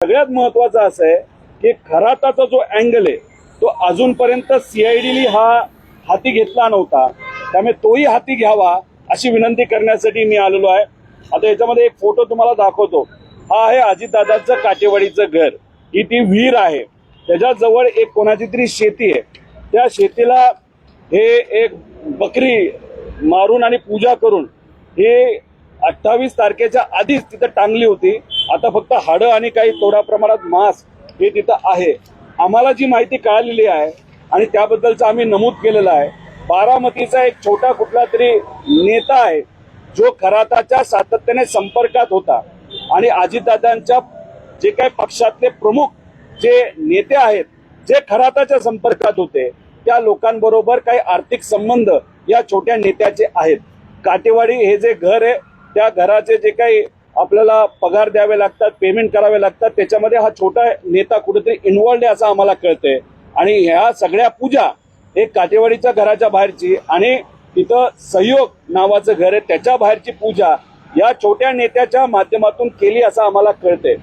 सगळ्यात महत्वाचं असं आहे की खराताचा जो अँगल आहे तो अजूनपर्यंत सीआयडीने हा हाती घेतला नव्हता, त्यामुळे तोही हाती घ्यावा अशी विनंती करण्यासाठी मी आलेलो आहे। आता याच्यामध्ये एक फोटो तुम्हाला दाखवतो। हा आहे अजितदादांचं काटेवाडीचं घर। ही ती विहीर आहे, त्याच्याजवळ एक कोणाची तरी शेती आहे। त्या शेतीला हे एक बकरी मारून आणि पूजा करून हे 28 तारखेच्या आधीच तिथं टांगली होती। आता फक्त हाडं आणि काही थोड्या प्रमाणात मांस हे तिथं आहे। आम्हाला जी माहिती कळालेली आहे आणि त्याबद्दलचं आम्ही नमूद केलेलं आहे, बारामतीचा एक छोटा कुठला तरी नेता आहे जो खराताच्या सातत्याने संपर्कात होता आणि अजितदादांच्या जे काही पक्षातले प्रमुख जे नेते आहेत जे खराताच्या संपर्कात होते त्या लोकांबरोबर काही आर्थिक संबंध या छोट्या नेत्याचे आहेत। काटेवाडी हे जे घर आहे त्या घराचे जे काही आपल्याला पगार द्यावे लागतात, पेमेंट करावे लागतात, त्याच्यामध्ये हा छोटा नेता कुठेतरी इन्व्हॉल्ड आहे असं आम्हाला कळतंय। आणि ह्या सगळ्या पूजा एक काटेवाडीच्या घराच्या बाहेरची आणि तिथं सहयोग नावाचं घर आहे त्याच्या बाहेरची पूजा या छोट्या नेत्याच्या माध्यमातून केली असं आम्हाला कळतंय।